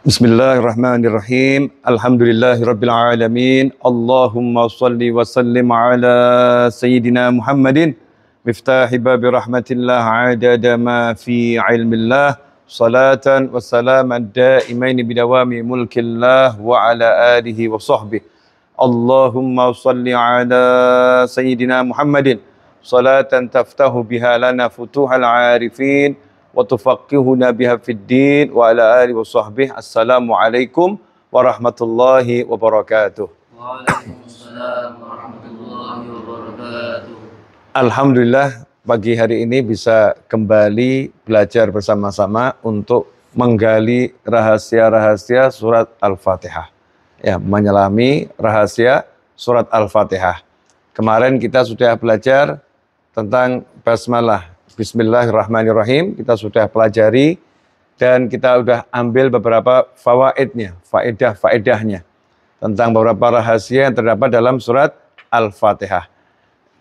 Bismillahirrahmanirrahim. Alhamdulillahirabbil alamin. Allahumma shalli wa sallim ala sayyidina Muhammadin miftahi babi rahmatillah adada ma fi ilmillah salatan wa salaman daimain bidawami mulkillah wa ala alihi wa sahbihi. Allahumma shalli ala sayyidina Muhammadin salatan taftahu biha lana futuhal arifin wa tufaqihuna biha fid din wa ala alihi wa sahbihi. Assalamualaikum warahmatullahi wabarakatuh. Waalaikumsalam warahmatullahi wabarakatuh. Alhamdulillah pagi hari ini bisa kembali belajar bersama-sama untuk menggali rahasia-rahasia surat Al-Fatihah. Ya, menyelami rahasia surat Al-Fatihah. Kemarin kita sudah belajar tentang basmalah. Bismillahirrahmanirrahim, kita sudah pelajari dan kita sudah ambil beberapa fawaidnya, faedah-faedahnya tentang beberapa rahasia yang terdapat dalam surat Al-Fatihah.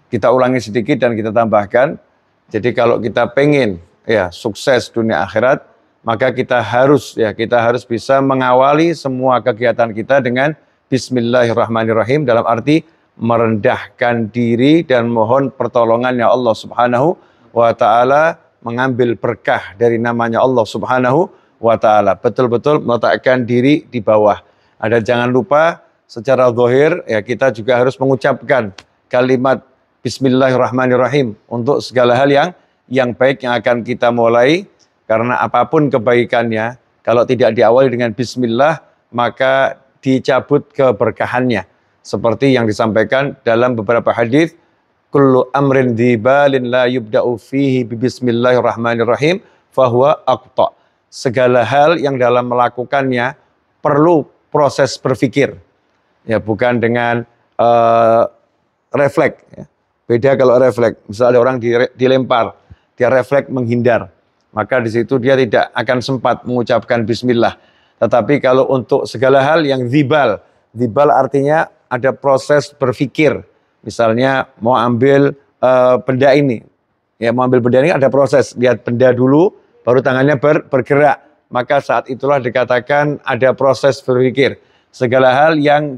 Kita ulangi sedikit dan kita tambahkan. Jadi kalau kita pengen sukses dunia akhirat, maka kita harus bisa mengawali semua kegiatan kita dengan Bismillahirrahmanirrahim, dalam arti merendahkan diri dan mohon pertolongannya Allah Subhanahu wa ta'ala, mengambil berkah dari namanya Allah Subhanahu wa ta'ala. Betul-betul meletakkan diri di bawah. Ada jangan lupa secara zahir kita juga harus mengucapkan kalimat Bismillahirrahmanirrahim untuk segala hal yang baik yang akan kita mulai, karena apapun kebaikannya kalau tidak diawali dengan bismillah maka dicabut keberkahannya. Seperti yang disampaikan dalam beberapa hadis, kullu amrin dzibalin la yubda'u fihi bismillahirrahmanirrahim fahuwa aqta. Segala hal yang dalam melakukannya perlu proses berpikir. Ya, bukan dengan refleks. Ya. Beda kalau refleks. Misalnya ada orang dilempar, dia refleks menghindar. Maka di situ dia tidak akan sempat mengucapkan bismillah. Tetapi kalau untuk segala hal yang dzibal artinya ada proses berpikir. Misalnya mau ambil benda ini, mau ambil benda ini ada proses, lihat benda dulu, baru tangannya bergerak, maka saat itulah dikatakan ada proses berpikir. Segala hal yang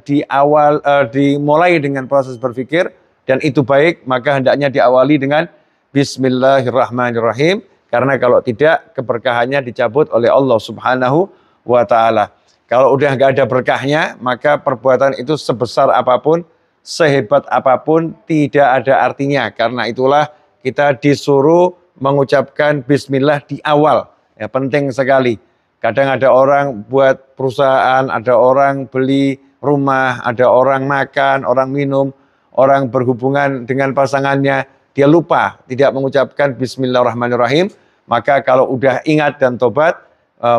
dimulai dengan proses berpikir dan itu baik, maka hendaknya diawali dengan Bismillahirrahmanirrahim, karena kalau tidak keberkahannya dicabut oleh Allah Subhanahu wa ta'ala. Kalau udah nggak ada berkahnya, maka perbuatan itu sebesar apapun, sehebat apapun tidak ada artinya. Karena itulah kita disuruh mengucapkan bismillah di awal. Ya, penting sekali. Kadang ada orang buat perusahaan, ada orang beli rumah, ada orang makan, orang minum, orang berhubungan dengan pasangannya, dia lupa tidak mengucapkan bismillahirrahmanirrahim. Maka kalau udah ingat dan tobat,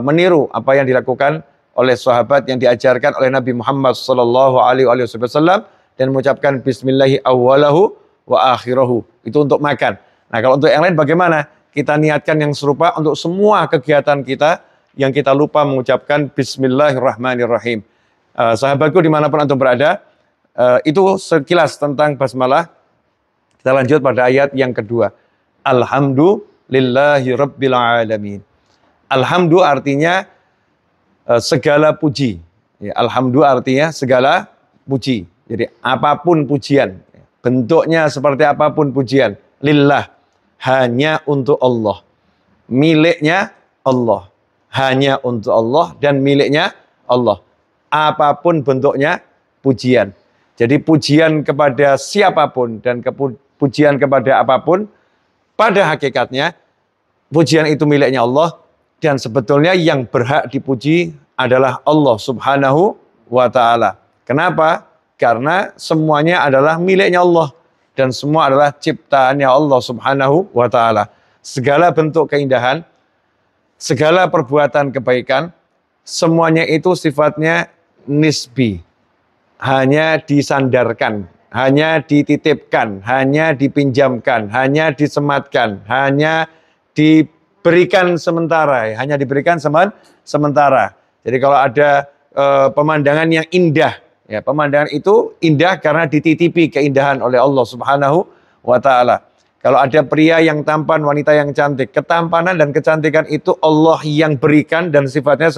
meniru apa yang dilakukan oleh sahabat yang diajarkan oleh Nabi Muhammad SAW, dan mengucapkan bismillahi awwalahu wa akhirahu. Itu untuk makan. Nah, kalau untuk yang lain bagaimana? Kita niatkan yang serupa untuk semua kegiatan kita yang kita lupa mengucapkan bismillahirrahmanirrahim. Sahabatku dimanapun antum berada, itu sekilas tentang basmalah. Kita lanjut pada ayat yang kedua. Alhamdulillahi rabbil alamin. Alhamdu artinya segala puji. Ya, alhamdu artinya segala puji. Jadi apapun pujian, bentuknya seperti apapun pujian, lillah, hanya untuk Allah, miliknya Allah, hanya untuk Allah dan miliknya Allah. Apapun bentuknya pujian. Jadi pujian kepada siapapun dan pujian kepada apapun, pada hakikatnya pujian itu miliknya Allah, dan sebetulnya yang berhak dipuji adalah Allah Subhanahu wa ta'ala. Kenapa? Karena semuanya adalah miliknya Allah dan semua adalah ciptaannya Allah Subhanahu wa ta'ala. Segala bentuk keindahan, segala perbuatan kebaikan, semuanya itu sifatnya nisbi. Hanya disandarkan, hanya dititipkan, hanya dipinjamkan, hanya disematkan, hanya diberikan sementara, hanya diberikan sementara. Jadi kalau ada pemandangan yang indah, ya, pemandangan itu indah karena dititipi keindahan oleh Allah Subhanahu wa ta'ala. Kalau ada pria yang tampan, wanita yang cantik, ketampanan dan kecantikan itu Allah yang berikan dan sifatnya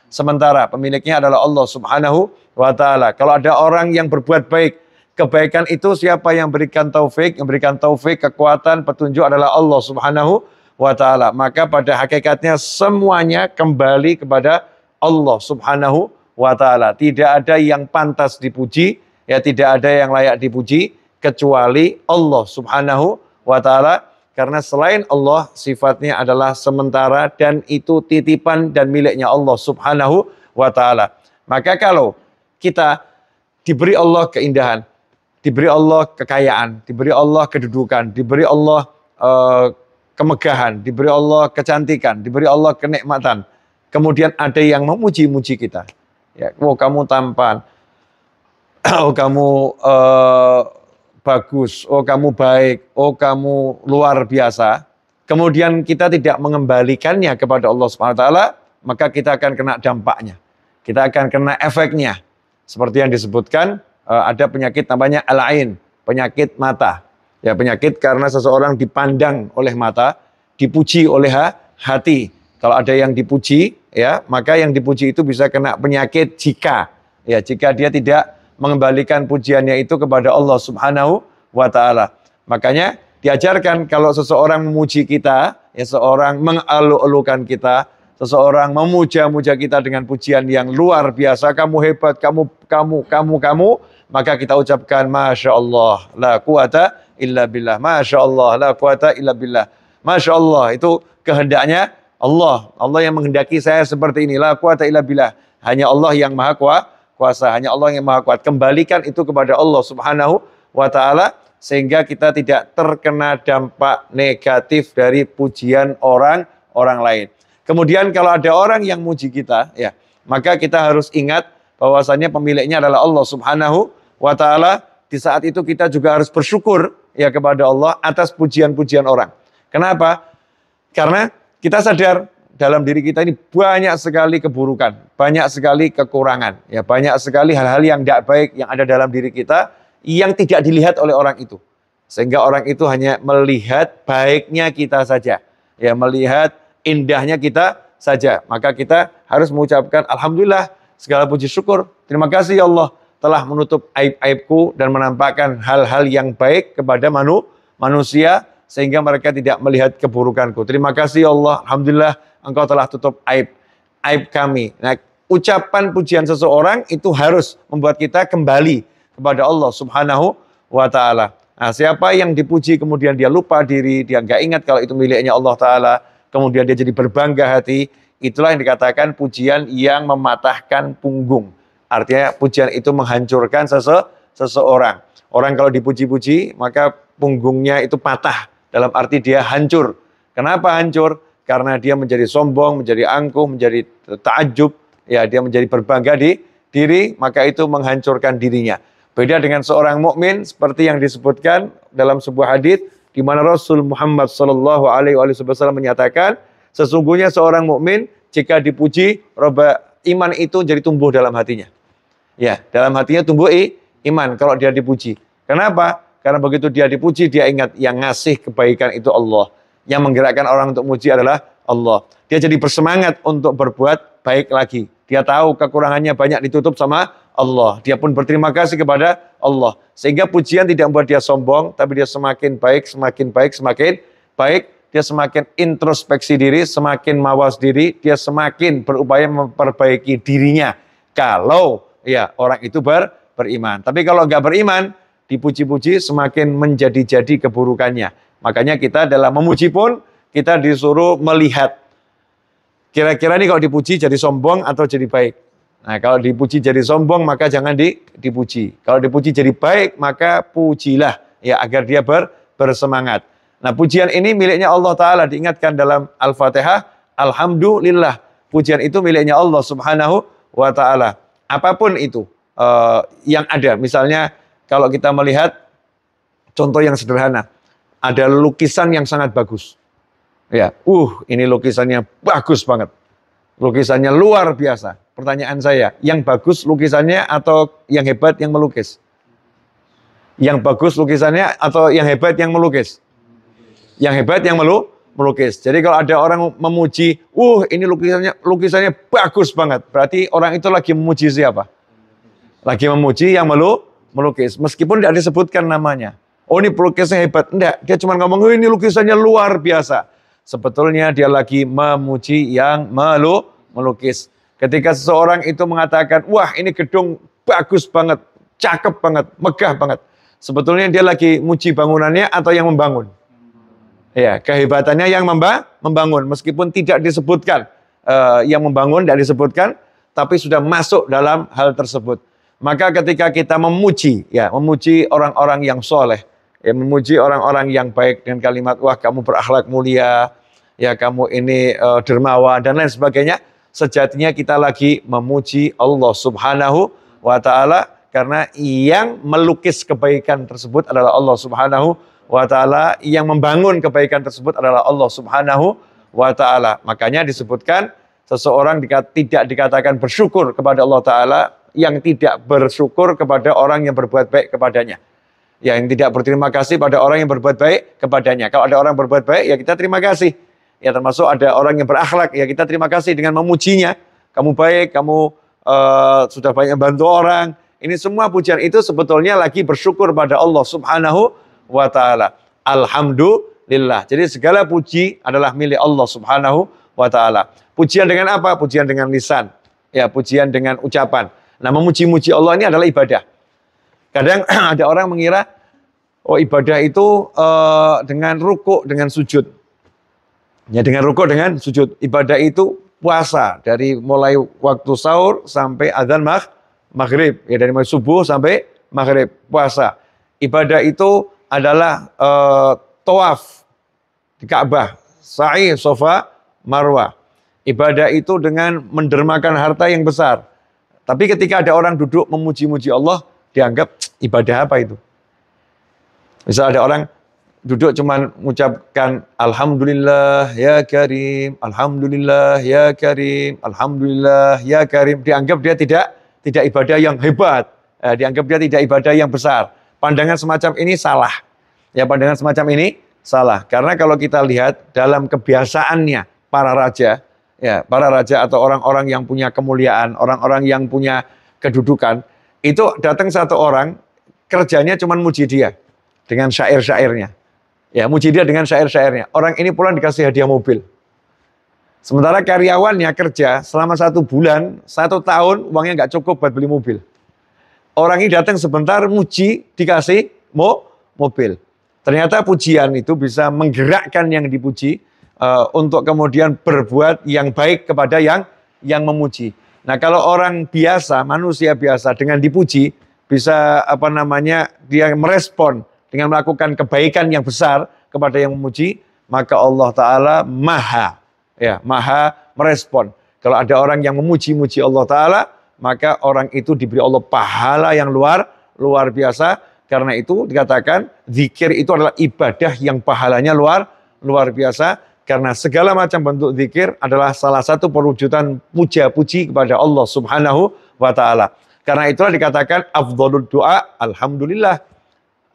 sementara. Pemiliknya adalah Allah Subhanahu wa Ta'ala. Kalau ada orang yang berbuat baik, kebaikan itu siapa yang berikan taufik? Yang berikan taufik, kekuatan, petunjuk adalah Allah Subhanahu wa Ta'ala. Maka pada hakikatnya semuanya kembali kepada Allah Subhanahu wa Ta'ala. Tidak ada yang pantas dipuji, ya tidak ada yang layak dipuji kecuali Allah Subhanahu wa Ta'ala. Karena selain Allah, sifatnya adalah sementara dan itu titipan dan miliknya Allah Subhanahu wa Ta'ala. Maka kalau kita diberi Allah keindahan, diberi Allah kekayaan, diberi Allah kedudukan, diberi Allah kemegahan, diberi Allah kecantikan, diberi Allah kenikmatan, kemudian ada yang memuji-muji kita. Ya, oh kamu tampan, oh kamu bagus, oh kamu baik, oh kamu luar biasa. Kemudian kita tidak mengembalikannya kepada Allah Subhanahu wa Ta'ala, maka kita akan kena dampaknya. Kita akan kena efeknya. Seperti yang disebutkan, ada penyakit namanya al-ain, penyakit mata. Ya, penyakit karena seseorang dipandang oleh mata, dipuji oleh hati. Kalau ada yang dipuji, ya, maka yang dipuji itu bisa kena penyakit jika dia tidak mengembalikan pujiannya itu kepada Allah Subhanahu wa Ta'ala. Makanya diajarkan kalau seseorang memuji kita, ya seorang mengalu-alukan kita, seseorang memuja-muja kita dengan pujian yang luar biasa, kamu hebat, kamu, maka kita ucapkan Masya Allah, la quwata illa billah, Masya Allah, la quwata illa billah. Masya Allah, itu kehendaknya Allah. Allah yang menghendaki saya seperti ini, la quwata illa billah. Hanya Allah yang maha kuasa, hanya Allah yang maha kuat. Kembalikan itu kepada Allah Subhanahu wa Ta'ala, sehingga kita tidak terkena dampak negatif dari pujian orang lain. Kemudian kalau ada orang yang muji kita, ya, maka kita harus ingat bahwasannya pemiliknya adalah Allah Subhanahu wa Ta'ala. Di saat itu kita juga harus bersyukur ya kepada Allah atas pujian-pujian orang. Kenapa? Karena kita sadar dalam diri kita ini banyak sekali keburukan, banyak sekali kekurangan, ya banyak sekali hal-hal yang tidak baik yang ada dalam diri kita yang tidak dilihat oleh orang itu. Sehingga orang itu hanya melihat baiknya kita saja, ya melihat indahnya kita saja. Maka kita harus mengucapkan alhamdulillah, segala puji syukur. Terima kasih ya Allah telah menutup aib-aibku dan menampakkan hal-hal yang baik kepada manusia sehingga mereka tidak melihat keburukanku. Terima kasih ya Allah, alhamdulillah Engkau telah tutup aib kami. Nah, ucapan pujian seseorang itu harus membuat kita kembali kepada Allah Subhanahu wa Ta'ala. Nah, siapa yang dipuji kemudian dia lupa diri, dia nggak ingat kalau itu miliknya Allah Ta'ala, kemudian dia jadi berbangga hati, itulah yang dikatakan pujian yang mematahkan punggung. Artinya pujian itu menghancurkan seseorang. Orang kalau dipuji-puji, maka punggungnya itu patah, dalam arti dia hancur. Kenapa hancur? Karena dia menjadi sombong, menjadi angkuh, menjadi ta'ajub, ya dia menjadi berbangga di diri, maka itu menghancurkan dirinya. Beda dengan seorang mukmin seperti yang disebutkan dalam sebuah hadis di mana Rasul Muhammad sallallahu alaihi wasallam menyatakan, sesungguhnya seorang mukmin jika dipuji, iman itu jadi tumbuh dalam hatinya. Ya, dalam hatinya tumbuh iman kalau dia dipuji. Kenapa? Karena begitu dia dipuji, dia ingat yang ngasih kebaikan itu Allah. Yang menggerakkan orang untuk muji adalah Allah. Dia jadi bersemangat untuk berbuat baik lagi. Dia tahu kekurangannya banyak ditutup sama Allah. Dia pun berterima kasih kepada Allah. Sehingga pujian tidak membuat dia sombong, tapi dia semakin baik, semakin baik, semakin baik. Dia semakin introspeksi diri, semakin mawas diri, dia semakin berupaya memperbaiki dirinya. Kalau ya orang itu beriman. Tapi kalau nggak beriman, dipuji-puji semakin menjadi-jadi keburukannya. Makanya kita dalam memuji pun kita disuruh melihat. Kira-kira ini kalau dipuji jadi sombong atau jadi baik. Nah kalau dipuji jadi sombong maka jangan dipuji. Kalau dipuji jadi baik maka pujilah ya agar dia bersemangat. Nah pujian ini miliknya Allah Ta'ala, diingatkan dalam Al-Fatihah. Alhamdulillah. Pujian itu miliknya Allah Subhanahu wa Ta'ala. Apapun itu yang ada. Misalnya kalau kita melihat contoh yang sederhana. Ada lukisan yang sangat bagus. Ya, ini lukisannya bagus banget. Lukisannya luar biasa. Pertanyaan saya, yang bagus lukisannya atau yang hebat yang melukis? Yang bagus lukisannya atau yang hebat yang melukis? Yang hebat yang melukis. Jadi kalau ada orang memuji, ini lukisannya bagus banget. Berarti orang itu lagi memuji siapa? Lagi memuji yang melukis. Meskipun tidak disebutkan namanya. Oh ini pelukisnya hebat. Enggak, dia cuma ngomong, oh ini lukisannya luar biasa. Sebetulnya dia lagi memuji yang melukis. Ketika seseorang itu mengatakan, wah ini gedung bagus banget, cakep banget, megah banget. Sebetulnya dia lagi muji bangunannya atau yang membangun? Ya, kehebatannya yang membangun. Meskipun tidak disebutkan, yang membangun tidak disebutkan, tapi sudah masuk dalam hal tersebut. Maka ketika kita memuji orang-orang yang soleh, ya, memuji orang-orang yang baik dengan kalimat, wah kamu berakhlak mulia, ya kamu ini dermawan dan lain sebagainya. Sejatinya kita lagi memuji Allah Subhanahu wa Ta'ala, karena yang melukis kebaikan tersebut adalah Allah Subhanahu wa Ta'ala, yang membangun kebaikan tersebut adalah Allah Subhanahu wa Ta'ala. Makanya disebutkan seseorang tidak dikatakan bersyukur kepada Allah Ta'ala yang tidak bersyukur kepada orang yang berbuat baik kepadanya. Ya, yang tidak berterima kasih pada orang yang berbuat baik kepadanya. Kalau ada orang berbuat baik, ya kita terima kasih. Ya, termasuk ada orang yang berakhlak, ya kita terima kasih dengan memujinya. Kamu baik, kamu sudah banyak bantu orang. Ini semua pujian itu sebetulnya lagi bersyukur pada Allah Subhanahu wa Ta'ala. Alhamdulillah. Jadi segala puji adalah milik Allah Subhanahu wa Ta'ala. Pujian dengan apa? Pujian dengan lisan. Ya, pujian dengan ucapan. Nah, memuji-muji Allah ini adalah ibadah. Kadang ada orang mengira, oh ibadah itu dengan rukuk, dengan sujud. Ya, dengan rukuk, dengan sujud. Ibadah itu puasa. Dari mulai waktu sahur sampai adzan maghrib. Ya, dari mulai subuh sampai maghrib. Puasa. Ibadah itu adalah tawaf di Ka'bah. Sa'i, Safa, Marwah. Ibadah itu dengan mendermakan harta yang besar. Tapi ketika ada orang duduk memuji-muji Allah, dianggap ibadah apa itu? Misal ada orang duduk cuma mengucapkan Alhamdulillah ya Karim, Alhamdulillah ya Karim, Alhamdulillah ya Karim. Dianggap dia tidak ibadah yang hebat. Dianggap dia tidak ibadah yang besar. Pandangan semacam ini salah. Ya, pandangan semacam ini salah. Karena kalau kita lihat dalam kebiasaannya para raja, ya, para raja atau orang-orang yang punya kemuliaan, orang-orang yang punya kedudukan, itu datang satu orang, kerjanya cuma muji dia dengan syair-syairnya. Ya, muji dia dengan syair-syairnya. Orang ini pulang dikasih hadiah mobil. Sementara karyawannya kerja selama 1 bulan, 1 tahun, uangnya nggak cukup buat beli mobil. Orang ini datang sebentar, muji, dikasih mobil. Ternyata pujian itu bisa menggerakkan yang dipuji, untuk kemudian berbuat yang baik kepada yang memuji. Nah, kalau orang biasa, manusia biasa dengan dipuji bisa dia merespon dengan melakukan kebaikan yang besar kepada yang memuji, maka Allah Ta'ala maha merespon. Kalau ada orang yang memuji-muji Allah Ta'ala, maka orang itu diberi Allah pahala yang luar biasa. Karena itu dikatakan zikir itu adalah ibadah yang pahalanya luar biasa. Karena segala macam bentuk zikir adalah salah satu perwujudan puja-puji kepada Allah Subhanahu wa Ta'ala. Karena itulah dikatakan afdhalud du'a alhamdulillah.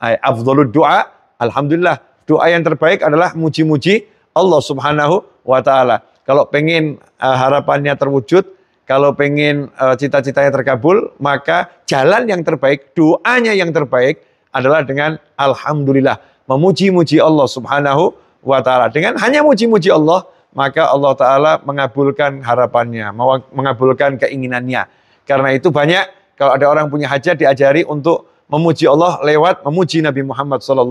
Afdhalud du'a alhamdulillah. Doa yang terbaik adalah muji-muji Allah Subhanahu wa Ta'ala. Kalau pengen harapannya terwujud, kalau pengen cita-citanya terkabul, maka jalan yang terbaik, doanya yang terbaik adalah dengan alhamdulillah. Memuji-muji Allah Subhanahu wa Ta'ala. Dengan hanya muji-muji Allah, maka Allah Ta'ala mengabulkan harapannya, mengabulkan keinginannya. Karena itu banyak, kalau ada orang punya hajat, diajari untuk memuji Allah lewat memuji Nabi Muhammad SAW.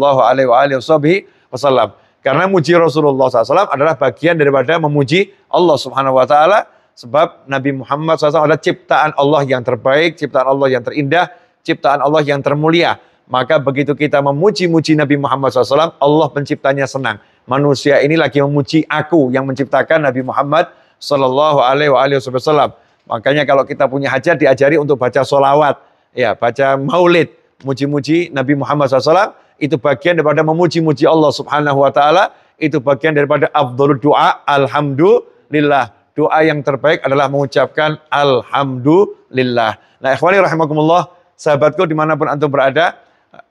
Karena muji Rasulullah SAW adalah bagian daripada memuji Allah Subhanahu wa Ta'ala. Sebab Nabi Muhammad SAW adalah ciptaan Allah yang terbaik, ciptaan Allah yang terindah, ciptaan Allah yang termulia. Maka begitu kita memuji-muji Nabi Muhammad SAW, Allah penciptanya senang. Manusia ini lagi memuji aku yang menciptakan Nabi Muhammad SAW. Makanya kalau kita punya hajat, diajari untuk baca sholawat, ya, baca maulid, muji-muji Nabi Muhammad SAW. Itu bagian daripada memuji-muji Allah Subhanahu wa Ta'ala. Itu bagian daripada afdhalud du'a alhamdulillah. Doa yang terbaik adalah mengucapkan alhamdulillah. Nah, ikhwani rahimakumullah, sahabatku dimanapun antum berada,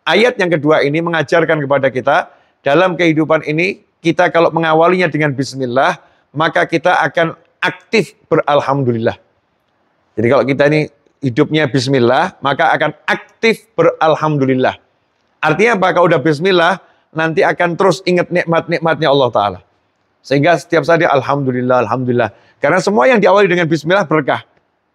ayat yang kedua ini mengajarkan kepada kita dalam kehidupan ini kita kalau mengawalinya dengan bismillah, maka kita akan aktif beralhamdulillah. Jadi kalau kita ini hidupnya bismillah, maka akan aktif beralhamdulillah. Artinya apa? Kalau udah bismillah, nanti akan terus ingat nikmat-nikmatnya Allah Ta'ala. Sehingga setiap saat dia alhamdulillah, alhamdulillah. Karena semua yang diawali dengan bismillah berkah.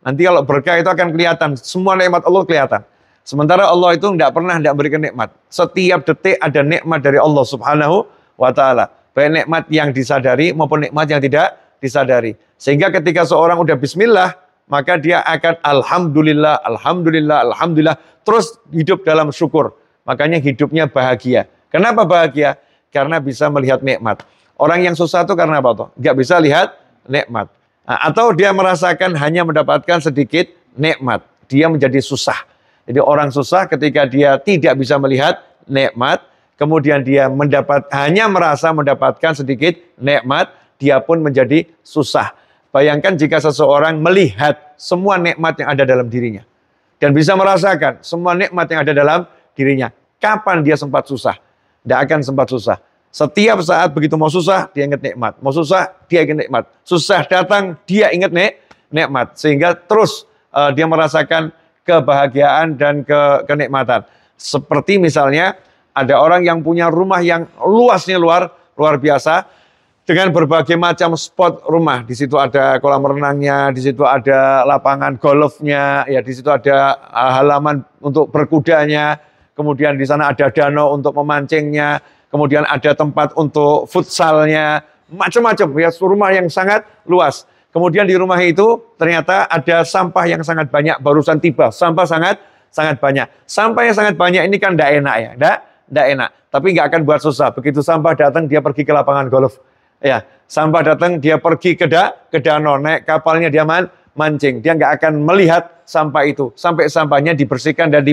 Nanti kalau berkah itu akan kelihatan, semua nikmat Allah kelihatan. Sementara Allah itu tidak pernah tidak berikan nikmat. Setiap detik ada nikmat dari Allah Subhanahu wa Ta'ala. Baik nikmat yang disadari maupun nikmat yang tidak disadari. Sehingga ketika seorang udah bismillah, maka dia akan alhamdulillah, alhamdulillah, alhamdulillah. Terus hidup dalam syukur. Makanya hidupnya bahagia. Kenapa bahagia? Karena bisa melihat nikmat. Orang yang susah itu karena apa tuh? Nggak bisa lihat nikmat. Nah, atau dia merasakan hanya mendapatkan sedikit nikmat. Dia menjadi susah. Jadi orang susah ketika dia tidak bisa melihat nikmat, kemudian dia hanya merasa mendapatkan sedikit nikmat, dia pun menjadi susah. Bayangkan jika seseorang melihat semua nikmat yang ada dalam dirinya. Dan bisa merasakan semua nikmat yang ada dalam dirinya. Kapan dia sempat susah? Tidak akan sempat susah. Setiap saat begitu mau susah, dia ingat nikmat. Mau susah, dia ingat nikmat. Susah datang, dia ingat nikmat. Sehingga terus dia merasakan kebahagiaan dan kenikmatan. Seperti misalnya ada orang yang punya rumah yang luasnya luar biasa dengan berbagai macam spot rumah. Di situ ada kolam renangnya, di situ ada lapangan golfnya, ya di situ ada halaman untuk berkudanya. Kemudian di sana ada danau untuk memancingnya. Kemudian ada tempat untuk futsalnya, macam-macam ya, rumah yang sangat luas. Kemudian di rumah itu ternyata ada sampah yang sangat banyak, barusan tiba, sampah sangat banyak. Sampah yang sangat banyak ini kan tidak enak ya, tidak enak. Tapi nggak akan buat susah. Begitu sampah datang dia pergi ke lapangan golf. Ya, sampah datang dia pergi ke danau, naik kapalnya dia mancing. Dia nggak akan melihat sampah itu sampai sampahnya dibersihkan dan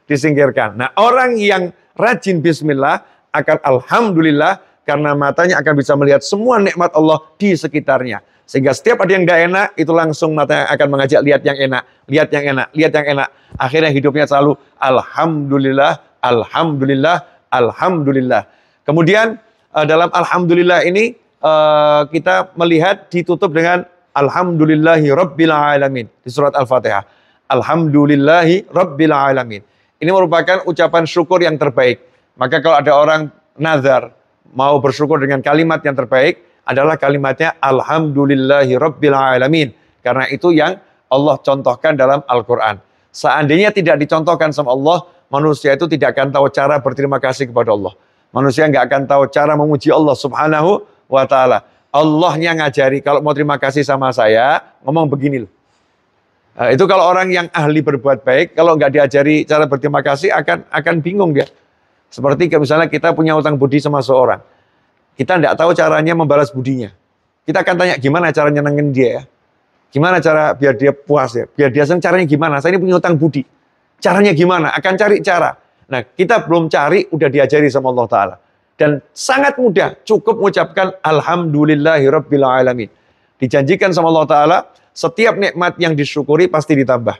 disingkirkan. Nah, orang yang rajin bismillah akan alhamdulillah karena matanya akan bisa melihat semua nikmat Allah di sekitarnya. Sehingga setiap ada yang tidak enak, itu langsung matanya akan mengajak lihat yang enak, lihat yang enak, lihat yang enak. Akhirnya hidupnya selalu alhamdulillah, alhamdulillah, alhamdulillah. Kemudian dalam alhamdulillah ini kita melihat ditutup dengan alhamdulillahi rabbil alamin di surat Al-Fatihah. Alhamdulillahi rabbil alamin. Ini merupakan ucapan syukur yang terbaik. Maka kalau ada orang nazar mau bersyukur dengan kalimat yang terbaik adalah kalimatnya alhamdulillahi rabbil alamin. Karena itu yang Allah contohkan dalam Al-Quran. Seandainya tidak dicontohkan sama Allah, manusia itu tidak akan tahu cara berterima kasih kepada Allah. Manusia nggak akan tahu cara memuji Allah Subhanahu wa Ta'ala. Allahnya ngajari kalau mau terima kasih sama saya, ngomong begini loh. Nah, itu kalau orang yang ahli berbuat baik, kalau nggak diajari cara berterima kasih akan bingung dia. Seperti misalnya kita punya utang budi sama seorang. Kita nggak tahu caranya membalas budinya. Kita akan tanya gimana cara nyenengin dia ya. Gimana cara biar dia puas ya. Biar dia senang, caranya gimana. Saya ini punya utang budi. Caranya gimana? Akan cari cara. Nah, kita belum cari, udah diajari sama Allah Ta'ala. Dan sangat mudah, cukup mengucapkan alhamdulillahirabbil alamin. Dijanjikan sama Allah Ta'ala, setiap nikmat yang disyukuri pasti ditambah.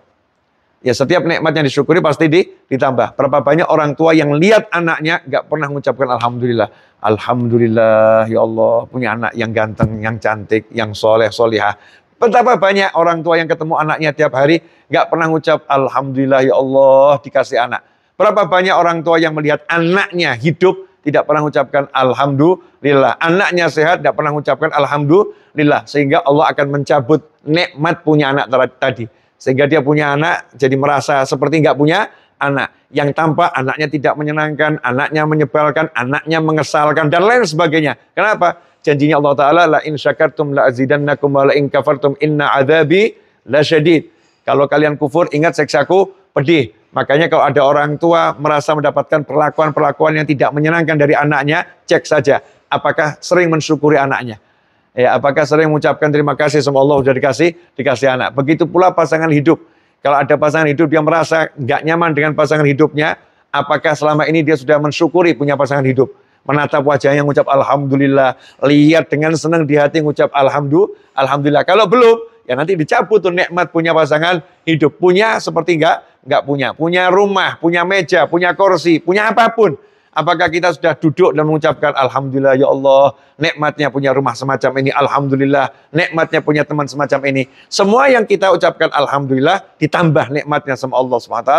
Ya, setiap nikmat yang disyukuri pasti ditambah. Berapa banyak orang tua yang lihat anaknya nggak pernah mengucapkan alhamdulillah. Alhamdulillah ya Allah punya anak yang ganteng, yang cantik, yang soleh, solihah. Betapa banyak orang tua yang ketemu anaknya tiap hari nggak pernah mengucap alhamdulillah ya Allah dikasih anak. Berapa banyak orang tua yang melihat anaknya hidup tidak pernah mengucapkan alhamdulillah. Anaknya sehat tidak pernah mengucapkan alhamdulillah. Sehingga Allah akan mencabut nikmat punya anak tadi. Sehingga dia punya anak jadi merasa seperti nggak punya anak. Yang tampak anaknya tidak menyenangkan, anaknya menyebalkan, anaknya mengesalkan, dan lain sebagainya. Kenapa? Janjinya Allah Ta'ala, la in syakartum la azidannakum wa la in kafartum inna adzabi lasyadid. Kalau kalian kufur, ingat siksaku pedih. Makanya kalau ada orang tua merasa mendapatkan perlakuan-perlakuan yang tidak menyenangkan dari anaknya, cek saja apakah sering mensyukuri anaknya. Ya, apakah sering mengucapkan terima kasih sama Allah sudah dikasih anak. Begitu pula pasangan hidup. Kalau ada pasangan hidup yang merasa nggak nyaman dengan pasangan hidupnya, apakah selama ini dia sudah mensyukuri punya pasangan hidup? Menatap wajahnya mengucap alhamdulillah, lihat dengan senang di hati mengucap alhamdulillah. Kalau belum, ya nanti dicabut tuh nikmat punya pasangan hidup. Punya seperti nggak punya. Punya rumah, punya meja, punya kursi, punya apapun. Apakah kita sudah duduk dan mengucapkan Alhamdulillah ya Allah, nikmatnya punya rumah semacam ini, Alhamdulillah, nikmatnya punya teman semacam ini. Semua yang kita ucapkan Alhamdulillah, ditambah nikmatnya sama Allah SWT,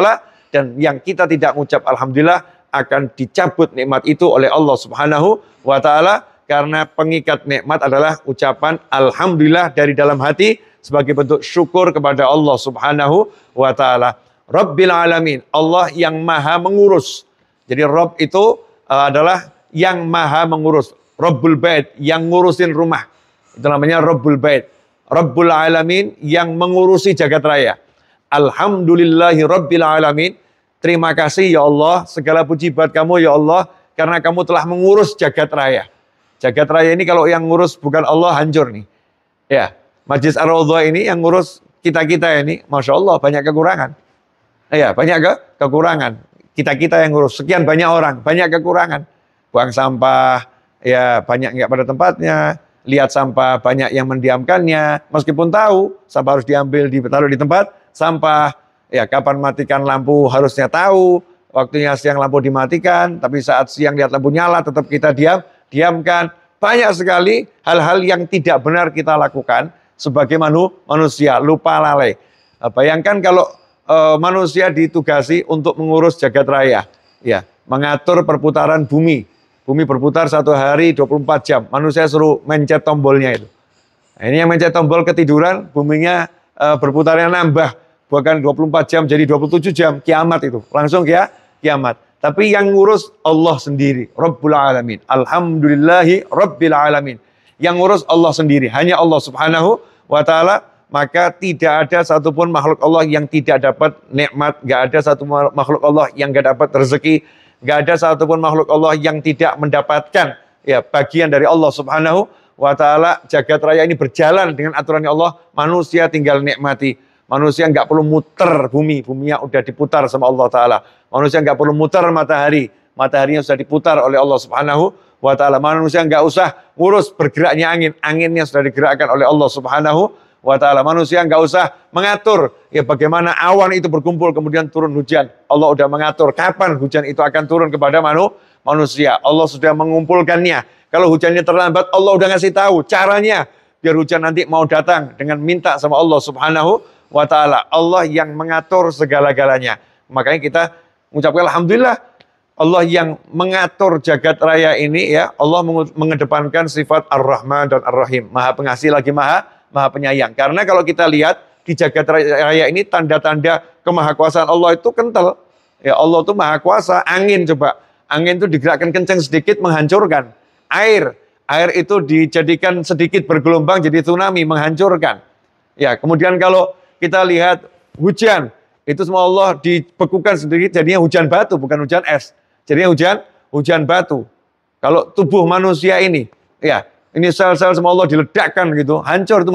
dan yang kita tidak mengucap Alhamdulillah, akan dicabut nikmat itu oleh Allah Subhanahu wa Ta'ala, karena pengikat nikmat adalah ucapan Alhamdulillah dari dalam hati sebagai bentuk syukur kepada Allah Subhanahu wa Ta'ala. Rabbil Alamin, Allah yang maha mengurus. Jadi Rabb itu adalah yang maha mengurus. Rabbul Bait, yang ngurusin rumah. Itu namanya Rabbul Bait. Rabbul Alamin, yang mengurusi jagat raya. Alhamdulillahi Rabbil Alamin. Terima kasih ya Allah, segala puji buat kamu ya Allah, karena kamu telah mengurus jagat raya. Jagat raya ini kalau yang ngurus bukan Allah, hancur nih. Ya, Majlis Ar-Raudhah ini yang ngurus kita-kita ini, Masya Allah banyak kekurangan. Ya, banyak kekurangan. Kita-kita yang ngurus, sekian banyak orang, banyak kekurangan. Buang sampah, ya banyak nggak pada tempatnya. Lihat sampah, banyak yang mendiamkannya. Meskipun tahu, sampah harus diambil, ditaruh di tempat sampah. Ya, kapan matikan lampu harusnya tahu. Waktunya siang lampu dimatikan, tapi saat siang lihat lampu nyala, tetap kita diamkan. Banyak sekali hal-hal yang tidak benar kita lakukan sebagai manusia, lupa lalai. Bayangkan kalau manusia ditugasi untuk mengurus jagat raya, ya, mengatur perputaran bumi. Bumi berputar satu hari 24 jam. Manusia suruh mencet tombolnya itu. Nah, ini yang mencet tombol ketiduran, buminya berputarnya nambah. Bahkan 24 jam jadi 27 jam, kiamat itu. Langsung kiamat. Tapi yang ngurus Allah sendiri, Rabbul Alamin. Alhamdulillahi Rabbil Alamin. Yang ngurus Allah sendiri, hanya Allah Subhanahu wa Ta'ala. Maka tidak ada satupun makhluk Allah yang tidak dapat nikmat, gak ada satu makhluk Allah yang gak dapat rezeki, gak ada satupun makhluk Allah yang tidak mendapatkan ya bagian dari Allah Subhanahu wa Ta'ala. Jagat raya ini berjalan dengan aturannya Allah, manusia tinggal nikmati. Manusia nggak perlu muter buminya udah diputar sama Allah Ta'ala. Manusia nggak perlu muter mataharinya sudah diputar oleh Allah Subhanahu wa Ta'ala. Manusia nggak usah ngurus bergeraknya anginnya sudah digerakkan oleh Allah Subhanahu wa Ta'ala. Manusia nggak usah mengatur ya bagaimana awan itu berkumpul kemudian turun hujan. Allah udah mengatur kapan hujan itu akan turun kepada manusia. Allah sudah mengumpulkannya. Kalau hujannya terlambat, Allah udah ngasih tahu caranya biar hujan nanti mau datang dengan minta sama Allah Subhanahu wa Ta'ala. Allah yang mengatur segala-galanya. Makanya kita mengucapkan Alhamdulillah. Allah yang mengatur jagat raya ini ya. Allah mengedepankan sifat Ar-Rahman dan Ar-Rahim. Maha pengasih lagi maha penyayang. Karena kalau kita lihat di jagat raya ini tanda-tanda kemahakuasaan Allah itu kental. Ya, Allah itu maha kuasa. Angin coba. Angin itu digerakkan kencang sedikit menghancurkan. Air itu dijadikan sedikit bergelombang jadi tsunami menghancurkan. Ya, kemudian kalau kita lihat hujan, itu semua Allah dibekukan sedikit jadinya hujan batu, bukan hujan es. Jadinya hujan batu. Kalau tubuh manusia ini, ya, ini sel-sel semua Allah diledakkan gitu, hancur itu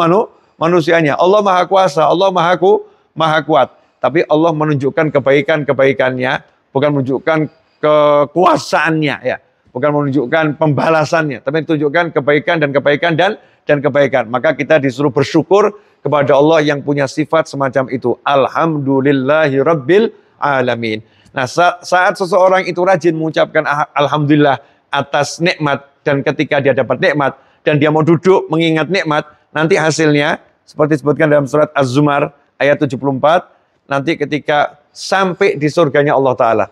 manusianya. Allah maha kuasa, Allah maha kuat. Tapi Allah menunjukkan kebaikan-kebaikannya, bukan menunjukkan kekuasaannya, ya. Bukan menunjukkan pembalasannya, tapi menunjukkan kebaikan dan kebaikan. Maka kita disuruh bersyukur kepada Allah yang punya sifat semacam itu. Alhamdulillahi Rabbil Alamin. Nah, saat seseorang itu rajin mengucapkan Alhamdulillah atas nikmat, dan ketika dia dapat nikmat, dan dia mau duduk mengingat nikmat, nanti hasilnya, seperti disebutkan dalam surat Az-Zumar, ayat 74, nanti ketika sampai di surganya Allah Ta'ala.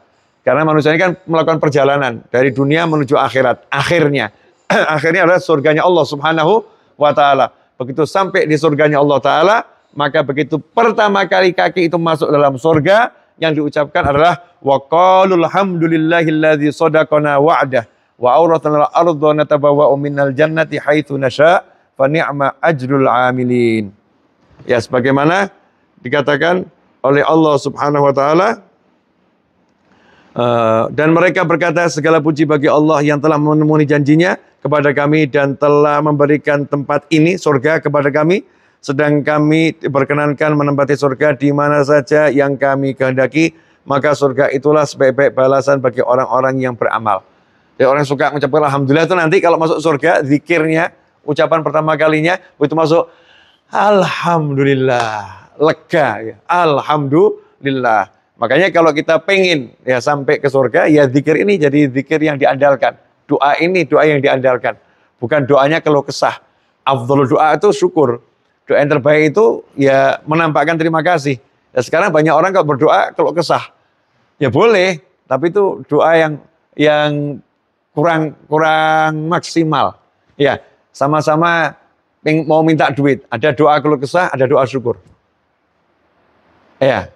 Karena manusia ini kan melakukan perjalanan dari dunia menuju akhirat. Akhirnya adalah surganya Allah Subhanahu wa Ta'ala. Begitu sampai di surganya Allah Ta'ala, maka begitu pertama kali kaki itu masuk dalam surga, yang diucapkan adalah wa qalul hamdulillahilladzi shadaqana wa'dah wa awrathana al-ardha natabawwa'u minal jannati haitsu nasha' fa ni'ma ajrul 'amilin. Ya, sebagaimana dikatakan oleh Allah Subhanahu wa Ta'ala, dan mereka berkata segala puji bagi Allah yang telah memenuhi janjinya kepada kami dan telah memberikan tempat ini, surga, kepada kami, sedang kami berkenankan menempati surga di mana saja yang kami kehendaki, maka surga itulah sebaik-baik balasan bagi orang-orang yang beramal. Jadi orang suka mengucapkan Alhamdulillah itu nanti kalau masuk surga, zikirnya, ucapan pertama kalinya, itu masuk Alhamdulillah, lega ya, Alhamdulillah. Makanya kalau kita pengen ya sampai ke surga, ya zikir ini jadi zikir yang diandalkan. Doa ini doa yang diandalkan. Bukan doanya keluh kesah. Afdhalul doa itu syukur. Doa yang terbaik itu ya menampakkan terima kasih. Ya, sekarang banyak orang kalau berdoa keluh kesah. Ya boleh, tapi itu doa yang kurang maksimal. Ya, sama-sama mau minta duit. Ada doa keluh kesah, ada doa syukur. Ya,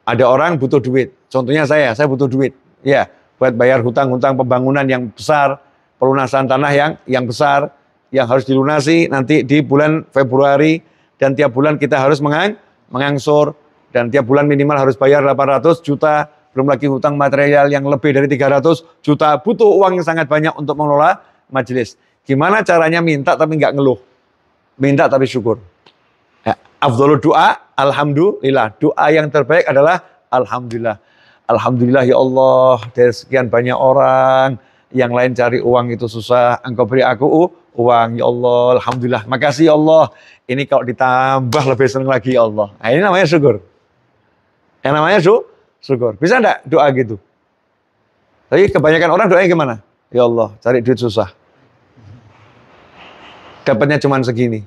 ada orang butuh duit. Contohnya saya butuh duit. Ya, buat bayar hutang-hutang pembangunan yang besar, pelunasan tanah yang besar, yang harus dilunasi nanti di bulan Februari, dan tiap bulan kita harus mengangsur, dan tiap bulan minimal harus bayar 800 juta, belum lagi hutang material yang lebih dari 300 juta, butuh uang yang sangat banyak untuk mengelola majelis. Gimana caranya minta tapi nggak ngeluh? Minta tapi syukur. Ya, afdhalul doa, alhamdulillah. Doa yang terbaik adalah alhamdulillah. Alhamdulillah ya Allah, dari sekian banyak orang yang lain cari uang itu susah, Engkau beri aku uang ya Allah, alhamdulillah. Makasih ya Allah. Ini kalau ditambah lebih senang lagi ya Allah. Nah, ini namanya syukur. Yang namanya syukur. Bisa enggak doa gitu? Tapi kebanyakan orang doanya gimana? Ya Allah, cari duit susah. Dapatnya cuma segini.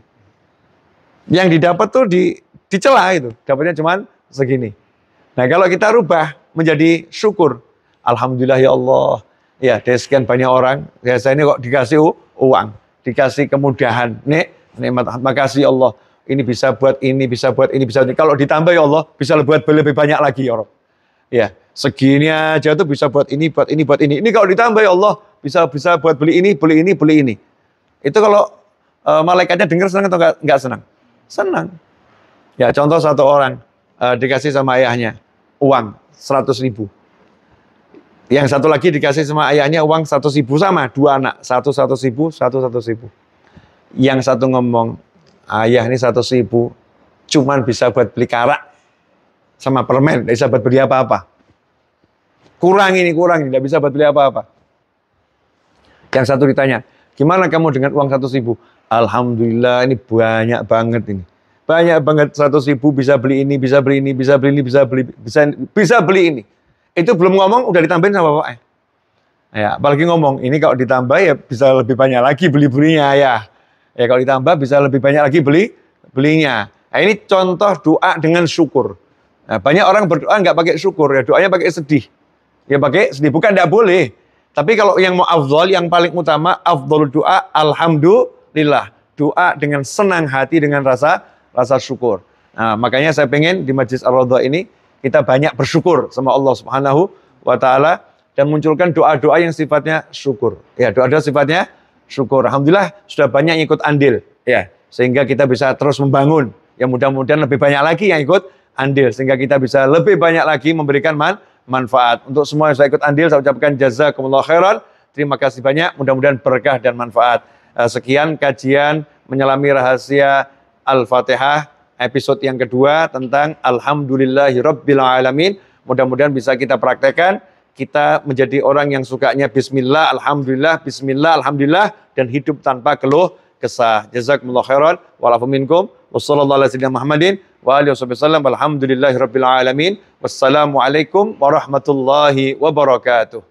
Yang didapat tuh dicela itu, dapatnya cuma segini. Nah, kalau kita rubah menjadi syukur. Alhamdulillah ya Allah. Ya, dari sekian banyak orang, ya saya ini kok dikasih uang, dikasih kemudahan. Nikmat, makasih ya Allah. Ini bisa buat ini, bisa buat ini, bisa ini. Kalau ditambah ya Allah, bisa buat lebih banyak lagi ya Allah. Ya, segini aja tuh bisa buat ini, buat ini, buat ini. Ini kalau ditambah ya Allah, bisa buat beli ini, beli ini, beli ini. Itu kalau malaikatnya dengar senang atau enggak senang? Senang. Ya, contoh satu orang dikasih sama ayahnya uang 100.000. Yang satu lagi dikasih sama ayahnya uang 100.000 sama, dua anak, 100.000, 100.000. Yang satu ngomong, ayah ini 100.000 cuman bisa buat beli karak sama permen, tidak bisa buat beli apa-apa. Kurang ini, tidak bisa buat beli apa-apa. Yang satu ditanya, gimana kamu dengan uang 100.000? Alhamdulillah ini banyak banget ini. Banyak banget 100.000 bisa beli ini, bisa beli ini, bisa beli ini, bisa beli ini. Itu belum ngomong udah ditambahin sama bapaknya. Ya, apalagi ngomong, ini kalau ditambah ya bisa lebih banyak lagi beli-belinya ya. Ya kalau ditambah bisa lebih banyak lagi belinya. Nah, ini contoh doa dengan syukur. Nah, banyak orang berdoa nggak pakai syukur ya, doanya pakai sedih. Ya pakai sedih, bukan nggak boleh. Tapi kalau yang mau afdhal, yang paling utama afdhalul doa, alhamdulillah. Doa dengan senang hati, dengan rasa syukur. Nah, makanya saya pengen di Majlis Ar-Raudhah ini kita banyak bersyukur sama Allah Subhanahu wa Ta'ala dan munculkan doa-doa yang sifatnya syukur. Ya, doa-doa sifatnya syukur. Alhamdulillah sudah banyak yang ikut andil, ya, sehingga kita bisa terus membangun. Ya, mudah-mudahan lebih banyak lagi yang ikut andil sehingga kita bisa lebih banyak lagi memberikan manfaat. Untuk semua yang sudah ikut andil, saya ucapkan jazakumullah khairan. Terima kasih banyak, mudah-mudahan berkah dan manfaat. Sekian kajian menyelami rahasia Al-Fatihah episode yang kedua tentang Alhamdulillahirabbil alamin. Mudah-mudahan bisa kita praktekkan. Kita menjadi orang yang sukanya bismillah, alhamdulillah, bismillah, alhamdulillah, dan hidup tanpa keluh kesah. Jazakumullah khairan wa lafu minkum. Wassallallahu ala sayyidina Muhammadin wa alihi wasallam. Walhamdulillahirabbil alamin. Wassalamualaikum warahmatullahi wabarakatuh.